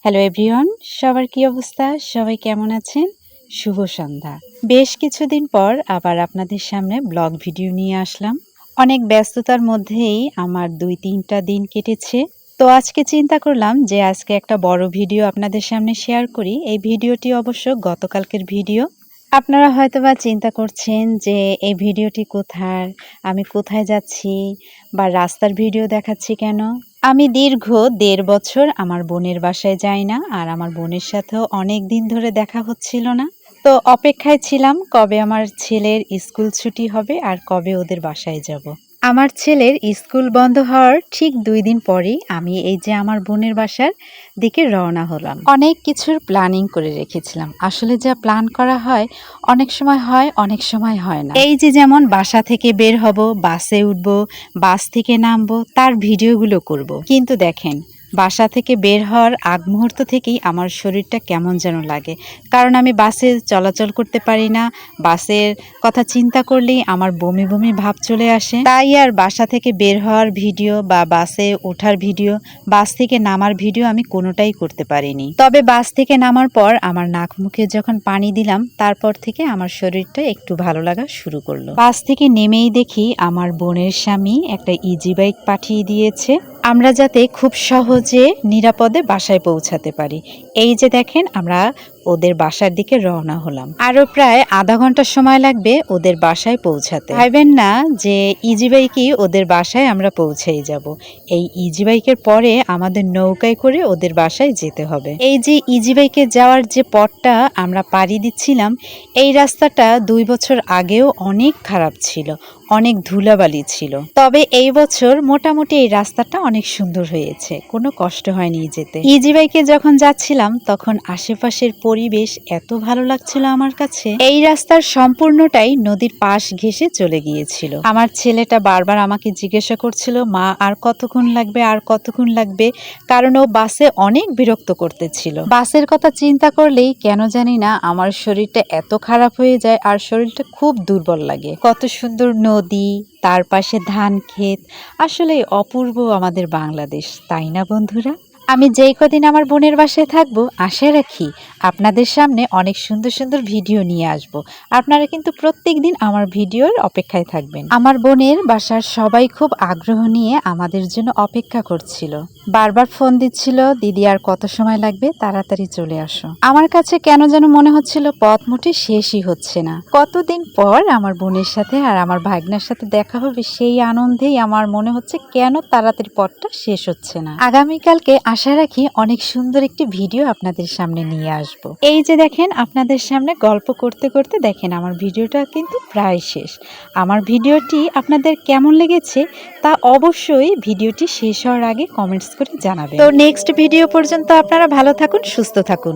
Hello everyone, সবার কি অবস্থা? সবাই কেমন আছেন? শুভ সন্ধ্যা। বেশ কিছুদিন পর আবার আপনাদের সামনে ব্লগ ভিডিও নিয়ে আসলাম। অনেক ব্যস্ততার মধ্যেই আমার ২-৩টা দিন কেটেছে। তো আজকে চিন্তা করলাম যে আজকে একটা বড় ভিডিও আপনাদের সামনে শেয়ার করি। এই ভিডিওটি অবশ্য গতকালকের ভিডিও। আপনারা হয়তোবা চিন্তা করছেন যে এই ভিডিওটি কোথার, আমি কোথায় যাচ্ছি বা রাস্তার ভিডিও দেখাচ্ছি কেন? আমি দীর্ঘ ১.৫ বছর আমার বোনের বাসায় যাই না, আর আমার বোনের সাথেও অনেক দিন ধরে দেখা হচ্ছিল না। তো অপেক্ষায় ছিলাম কবে আমার ছেলের স্কুল ছুটি হবে আর কবে ওদের বাসায় যাব। আমার ছেলের স্কুল বন্ধ হওয়ার ঠিক ২ দিন পরেই আমি এই যে আমার বোনের বাসার দিকে রওনা হলাম। অনেক কিছুর প্ল্যানিং করে রেখেছিলাম। আসলে যা প্ল্যান করা হয় অনেক সময় হয়, অনেক সময় হয় না। এই যে যেমন বাসা থেকে বের হব, বাসে উঠব, বাস থেকে নামবো, তার ভিডিওগুলো করব। কিন্তু দেখেন, বাসা থেকে বের হওয়ার আগ মুহূর্ত থেকেই আমার শরীরটা কেমন যেন লাগে। কারণ আমি বাসে চলাচল করতে পারি না। বাসের কথা চিন্তা করলেই আমার বমি বমি ভাব চলে আসে। তাই আর বাসা থেকে বের হওয়ার ভিডিও বা বাসে ওঠার ভিডিও, বাস থেকে নামার ভিডিও আমি কোনোটাই করতে পারিনি। তবে বাস থেকে নামার পর আমার নাক মুখে যখন পানি দিলাম, তারপর থেকে আমার শরীরটা একটু ভালো লাগা শুরু করলো। বাস থেকে নেমেই দেখি আমার বোনের স্বামী একটা ইজি বাইক পাঠিয়ে দিয়েছে, আমরা যাতে খুব সহজে নিরাপদে বাসায় পৌঁছাতে পারি। এই যে দেখেন, আমরা ওদের বাসার দিকে রওনা হলাম। আরো প্রায় আধা ঘন্টা সময় লাগবে ওদের বাসায় পৌঁছাতে। ভাববেন না যে ইজি বাইকেই ওদের বাসায় আমরা পৌঁছেই যাব। এই ইজি বাইকের পরে আমাদের নৌকায় করে ওদের বাসায় যেতে হবে। এই যে ইজি বাইকে যাওয়ার যে পথটা আমরা পাড়ি দিচ্ছিলাম, এই রাস্তাটা ২ বছর আগেও অনেক খারাপ ছিল, অনেক ধুলাবালি ছিল। তবে এই বছর মোটামুটি এই রাস্তাটা অনেক সুন্দর হয়েছে, কোনো কষ্ট হয়নি যেতে। ইজি বাইকে যখন যাচ্ছিলাম তখন আশেপাশের পরিবেশ এত ভালো লাগছিল আমার কাছে। এই রাস্তার সম্পূর্ণটাই নদীর পাশ ঘেঁষে চলে গিয়েছিল। আমার ছেলেটা বারবার আমাকে জিজ্ঞাসা করছিল, মা আর কতক্ষণ লাগবে, আর কতক্ষণ লাগবে, কারণ ও বাসে অনেক বিরক্ত করতেছিল। বাসের কথা চিন্তা করলেই কেন জানি না আমার শরীরটা এত খারাপ হয়ে যায় আর শরীরটা খুব দুর্বল লাগে। কত সুন্দর নদী, তার পাশে ধান ক্ষেত, আসলে অপূর্ব আমাদের বাংলাদেশ, তাই না বন্ধুরা? আমি যেই কদিন আমার বোনের বাসায় থাকবো, আশা রাখি আপনাদের সামনে অনেক সুন্দর সুন্দর ভিডিও নিয়ে আসব। আপনারা কিন্তু প্রত্যেক দিন আমার ভিডিওর অপেক্ষায় থাকবেন। আমার বোনের বাসার সবাই খুব আগ্রহ নিয়ে আমাদের জন্য অপেক্ষা করছিল, বারবার ফোন দিচ্ছিল, দিদি আর কত সময় লাগবে, তাড়াতাড়ি চলে আসো। আমার কাছে কেন যেন মনে হচ্ছিল পথ মোটে শেষই হচ্ছে না। কতদিন পর আমার বোনের সাথে আর আমার ভাগ্নার সাথে দেখা হবে, সেই আনন্দেই আমার মনে হচ্ছে কেন তাড়াতাড়ি পথটা শেষ হচ্ছে না। আগামীকালকে আশা রাখি অনেক সুন্দর একটি ভিডিও আপনাদের সামনে নিয়ে আসব। এই যে দেখেন, আপনাদের সামনে গল্প করতে করতে দেখেন আমার ভিডিওটা কিন্তু প্রায় শেষ। আমার ভিডিওটি আপনাদের কেমন লেগেছে তা অবশ্যই ভিডিওটি শেষ হওয়ার আগে কমেন্টস করে জানাবেন। তো নেক্সট ভিডিও পর্যন্ত আপনারা ভালো থাকুন, সুস্থ থাকুন।